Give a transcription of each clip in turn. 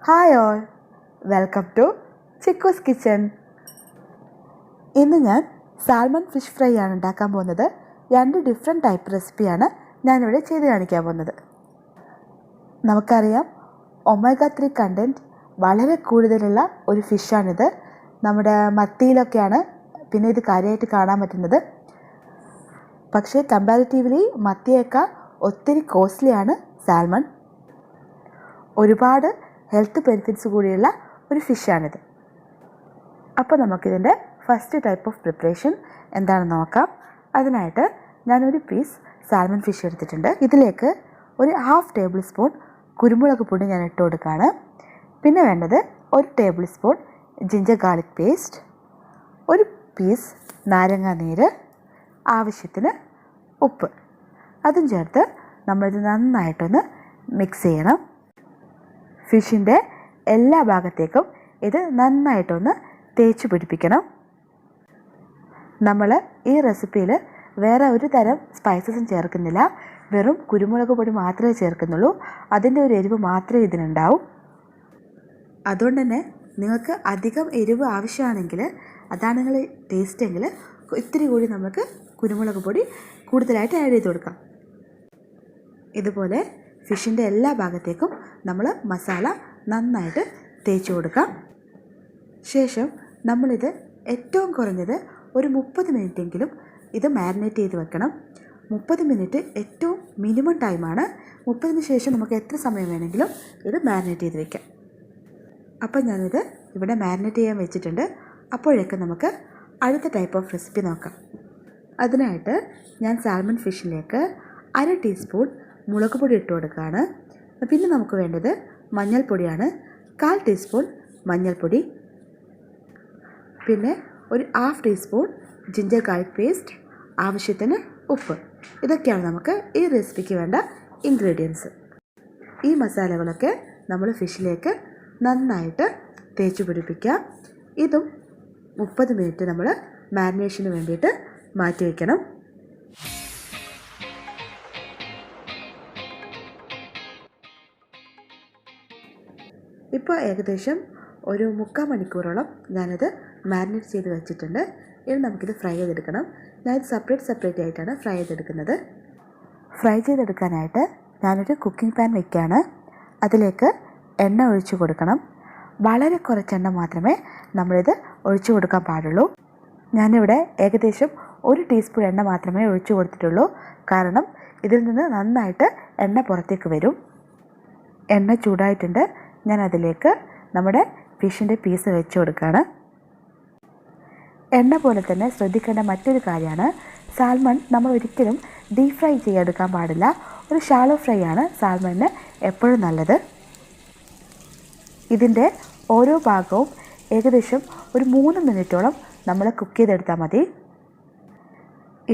Hi all, welcome to Chikku's kitchen. ഇന്ന് ഞാൻ salmon fish fry ആണ് ഉണ്ടാക്കാൻ പോകുന്നത്. 2 ഡിഫറെൻറ്റ് ടൈപ്പ് റെസിപ്പിയാണ് ഞാനിവിടെ ചെയ്ത് കാണിക്കാൻ പോകുന്നത്. നമുക്കറിയാം, ഒമേഗ 3 കണ്ടൻറ്റ് വളരെ കൂടുതലുള്ള ഒരു ഫിഷാണിത്. നമ്മുടെ മത്തിയിലൊക്കെയാണ് പിന്നെ ഇത് കാര്യമായിട്ട് കാണാൻ പറ്റുന്നത്. പക്ഷേ കമ്പാരിറ്റീവ്ലി മത്തിയേക്കാൾ ഒത്തിരി കോസ്റ്റ്ലിയാണ് സാൽമൺ. ഒരുപാട് ഹെൽത്ത് ബെനിഫിറ്റ്സ് കൂടിയുള്ള ഒരു ഫിഷാണിത്. അപ്പോൾ നമുക്കിതിൻ്റെ ഫസ്റ്റ് ടൈപ്പ് ഓഫ് പ്രിപ്പറേഷൻ എന്താണെന്ന് നോക്കാം. അതിനായിട്ട് ഞാനൊരു പീസ് സാൽമൺ ഫിഷ് എടുത്തിട്ടുണ്ട്. ഇതിലേക്ക് ഒരു 1/2 ടേബിൾ സ്പൂൺ കുരുമുളക് പൊടി ഞാൻ ഇട്ട് കൊടുക്കുകയാണ്. പിന്നെ വേണ്ടത് 1 table spoon ginger garlic paste, ഒരു പീസ് നാരങ്ങ നീര്, ആവശ്യത്തിന് ഉപ്പ്. അതും ചേർത്ത് നമ്മളിത് നന്നായിട്ടൊന്ന് മിക്സ് ചെയ്യണം. ഫിഷിൻ്റെ എല്ലാ ഭാഗത്തേക്കും ഇത് നന്നായിട്ടൊന്ന് തേച്ച് പിടിപ്പിക്കണം. നമ്മൾ ഈ റെസിപ്പിയിൽ വേറെ ഒരു തരം സ്പൈസസും ചേർക്കുന്നില്ല, വെറും കുരുമുളക് പൊടി മാത്രമേ ചേർക്കുന്നുള്ളൂ. അതിൻ്റെ ഒരു എരിവ് മാത്രമേ ഇതിനുണ്ടാവൂ. അതുകൊണ്ട് തന്നെ നിങ്ങൾക്ക് അധികം എരിവ് ആവശ്യമാണെങ്കിൽ, അതാണ് നിങ്ങൾ ടേസ്റ്റ് എങ്കിൽ, ഇത്തിരി കൂടി നമുക്ക് കുരുമുളക് പൊടി കൂടുതലായിട്ട് ആഡ് ചെയ്ത് കൊടുക്കാം. ഇതുപോലെ ഫിഷിൻ്റെ എല്ലാ ഭാഗത്തേക്കും നമ്മൾ മസാല നന്നായിട്ട് തേച്ച് കൊടുക്കാം. ശേഷം നമ്മളിത് ഏറ്റവും കുറഞ്ഞത് ഒരു 30 മിനിറ്റെങ്കിലും ഇത് മാരിനേറ്റ് ചെയ്ത് വെക്കണം. 30 മിനിറ്റ് ഏറ്റവും മിനിമം ടൈമാണ്. 30-ന് ശേഷം നമുക്ക് എത്ര സമയം വേണമെങ്കിലും ഇത് മാരിനേറ്റ് ചെയ്ത് വെക്കാം. അപ്പം ഞാനിത് ഇവിടെ മാരിനേറ്റ് ചെയ്യാൻ വെച്ചിട്ടുണ്ട്. അപ്പോഴേക്കും നമുക്ക് അടുത്ത ടൈപ്പ് ഓഫ് റെസിപ്പി നോക്കാം. അതിനായിട്ട് ഞാൻ സാൽമൺ ഫിഷിലേക്ക് 1/2 ടീസ്പൂൺ മുളക് പൊടി ഇട്ട് കൊടുക്കുകയാണ്. പിന്നെ നമുക്ക് വേണ്ടത് മഞ്ഞൾപ്പൊടിയാണ്. 1/4 ടീസ്പൂൺ മഞ്ഞൾപ്പൊടി, പിന്നെ ഒരു 1/2 ടീസ്പൂൺ ജിഞ്ചർ ഗാർലിക് പേസ്റ്റ്, ആവശ്യത്തിന് ഉപ്പ്. ഇതൊക്കെയാണ് നമുക്ക് ഈ റെസിപ്പിക്ക് വേണ്ട ഇൻഗ്രീഡിയൻസ്. ഈ മസാലകളൊക്കെ നമ്മൾ ഫിഷിലേക്ക് നന്നായിട്ട് തേച്ച് പിടിപ്പിക്കാം. ഇതും 30 മിനിറ്റ് നമ്മൾ മാരിനേഷന് വേണ്ടിയിട്ട് മാറ്റി വയ്ക്കണം. ഇപ്പോൾ ഏകദേശം ഒരു 3/4 മണിക്കൂറോളം ഞാനിത് മാരിനേറ്റ് ചെയ്ത് വെച്ചിട്ടുണ്ട്. ഇനി നമുക്കിത് ഫ്രൈ ചെയ്തെടുക്കണം. ഞാനിത് സെപ്പറേറ്റ് ആയിട്ടാണ് ഫ്രൈ ചെയ്തെടുക്കുന്നത്. ഫ്രൈ ചെയ്തെടുക്കാനായിട്ട് ഞാനൊരു കുക്കിംഗ് പാൻ വയ്ക്കുകയാണ്. അതിലേക്ക് എണ്ണ ഒഴിച്ചു കൊടുക്കണം. വളരെ കുറച്ച് എണ്ണ മാത്രമേ നമ്മളിത് ഒഴിച്ചു കൊടുക്കാൻ പാടുള്ളൂ. ഞാനിവിടെ ഏകദേശം 1 ടീസ്പൂൺ എണ്ണ മാത്രമേ ഒഴിച്ചു കൊടുത്തിട്ടുള്ളൂ. കാരണം ഇതിൽ നിന്ന് നന്നായിട്ട് എണ്ണ പുറത്തേക്ക് വരും. എണ്ണ ചൂടായിട്ടുണ്ട്. ഞാൻ അതിലേക്ക് നമ്മുടെ ഫിഷിൻ്റെ പീസ് വെച്ച് കൊടുക്കുകയാണ്. എണ്ണ പോലെ തന്നെ ശ്രദ്ധിക്കേണ്ട മറ്റൊരു കാര്യമാണ്, സാൽമൺ നമ്മൾ ഒരിക്കലും ഡീപ് ഫ്രൈ ചെയ്തെടുക്കാൻ പാടില്ല. ഒരു ഷാലോ ഫ്രൈ ആണ് സാൽമണിന് എപ്പോഴും നല്ലത്. ഇതിൻ്റെ ഓരോ ഭാഗവും ഏകദേശം ഒരു 3 മിനിറ്റോളം നമ്മൾ കുക്ക് ചെയ്തെടുത്താൽ മതി.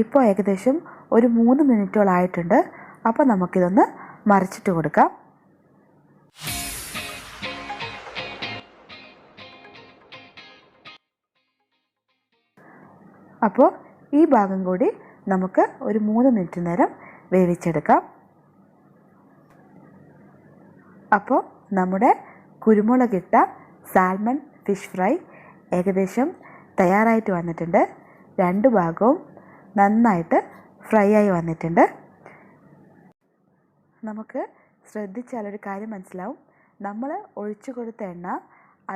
ഇപ്പോൾ ഏകദേശം ഒരു 3 മിനിറ്റോളം ആയിട്ടുണ്ട്. അപ്പോൾ നമുക്കിതൊന്ന് മറിച്ചിട്ട് കൊടുക്കാം. അപ്പോൾ ഈ ഭാഗം കൂടി നമുക്ക് ഒരു 3 മിനിറ്റ് നേരം വേവിച്ചെടുക്കാം. അപ്പോൾ നമ്മുടെ കുരുമുളകിട്ട സാൽമൺ ഫിഷ് ഫ്രൈ ഏകദേശം തയ്യാറായിട്ട് വന്നിട്ടുണ്ട്. 2 ഭാഗവും നന്നായിട്ട് ഫ്രൈ ആയി വന്നിട്ടുണ്ട്. നമുക്ക് ശ്രദ്ധിച്ചാലൊരു കാര്യം മനസ്സിലാവും, നമ്മൾ ഒഴിച്ചു കൊടുത്ത എണ്ണ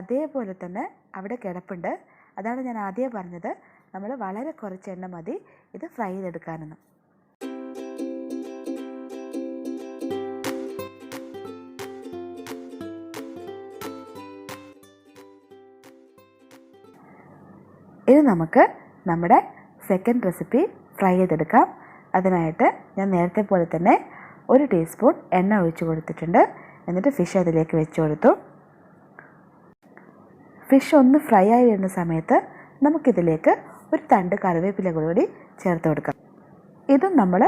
അതേപോലെ തന്നെ അവിടെ കിടപ്പുണ്ട്. അതാണ് ഞാൻ ആദ്യമേ പറഞ്ഞത്, നമ്മൾ വളരെ കുറച്ച് എണ്ണ മതി ഇത് ഫ്രൈ ചെയ്തെടുക്കാനെന്ന്. ഇത് നമുക്ക് നമ്മുടെ സെക്കൻഡ് റെസിപ്പി ഫ്രൈ ചെയ്തെടുക്കാം. അതിനായിട്ട് ഞാൻ നേരത്തെ പോലെ തന്നെ 1 ടീസ്പൂൺ എണ്ണ ഒഴിച്ചു കൊടുത്തിട്ടുണ്ട്. എന്നിട്ട് ഫിഷ് അതിലേക്ക് വെച്ച് കൊടുത്തു. ഫിഷ് ഒന്ന് ഫ്രൈ ആയി വരുന്ന സമയത്ത് നമുക്കിതിലേക്ക് ഒരു തണ്ട് കറിവേപ്പില കൂടി ചേർത്ത് കൊടുക്കാം. ഇതും നമ്മൾ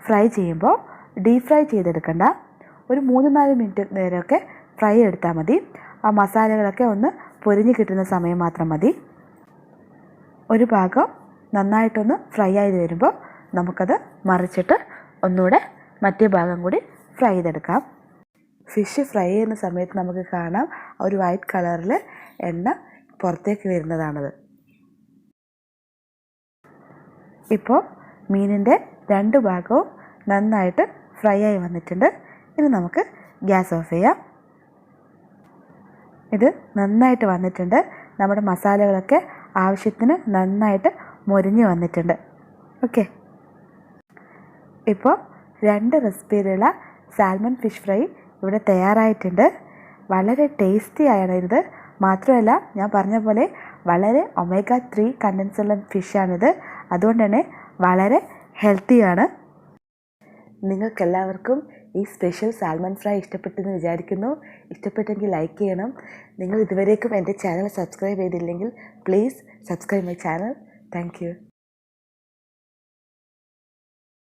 ഫ്രൈ ചെയ്യുമ്പോൾ ഡീപ് ഫ്രൈ ചെയ്തെടുക്കണ്ട. ഒരു 3-4 മിനിറ്റ് നേരമൊക്കെ ഫ്രൈ എടുത്താൽ മതി. ആ മസാലകളൊക്കെ ഒന്ന് പൊരിഞ്ഞ് കിട്ടുന്ന സമയം മാത്രം മതി. ഒരു ഭാഗം നന്നായിട്ടൊന്ന് ഫ്രൈ ആയി വരുമ്പോൾ നമുക്കത് മറിച്ചിട്ട് ഒന്നുകൂടെ മറ്റേ ഭാഗം കൂടി ഫ്രൈ ചെയ്തെടുക്കാം. ഫിഷ് ഫ്രൈ ചെയ്യുന്ന സമയത്ത് നമുക്ക് കാണാം ഒരു വൈറ്റ് കളറിൽ എണ്ണ പുറത്തേക്ക് വരുന്നതാണത്. ഇപ്പോൾ മീനിൻ്റെ 2 ഭാഗവും നന്നായിട്ട് ഫ്രൈ ആയി വന്നിട്ടുണ്ട്. ഇനി നമുക്ക് ഗ്യാസ് ഓഫ് ചെയ്യാം. ഇത് നന്നായിട്ട് വന്നിട്ടുണ്ട്. നമ്മുടെ മസാലകളൊക്കെ ആവശ്യത്തിന് നന്നായിട്ട് മൊരിഞ്ഞ് വന്നിട്ടുണ്ട്. ഓക്കെ, ഇപ്പോൾ 2 റെസിപ്പിയിലുള്ള സാൽമൺ ഫിഷ് ഫ്രൈ ഇവിടെ തയ്യാറായിട്ടുണ്ട്. വളരെ ടേസ്റ്റി ആണ് ഇത്. മാത്രമല്ല ഞാൻ പറഞ്ഞ പോലെ വളരെ ഒമേഗ 3 കണ്ടൻസ് ഉള്ള ഫിഷാണിത്. അതുകൊണ്ട് തന്നെ വളരെ ഹെൽത്തിയാണ്. നിങ്ങൾക്കെല്ലാവർക്കും ഈ സ്പെഷ്യൽ സാൽമൺ ഫ്രൈ ഇഷ്ടപ്പെട്ടെന്ന് വിചാരിക്കുന്നു. ഇഷ്ടപ്പെട്ടെങ്കിൽ ലൈക്ക് ചെയ്യണം. നിങ്ങൾ ഇതുവരേക്കും എൻ്റെ ചാനൽ സബ്സ്ക്രൈബ് ചെയ്തില്ലെങ്കിൽ please subscribe my channel. Thank you.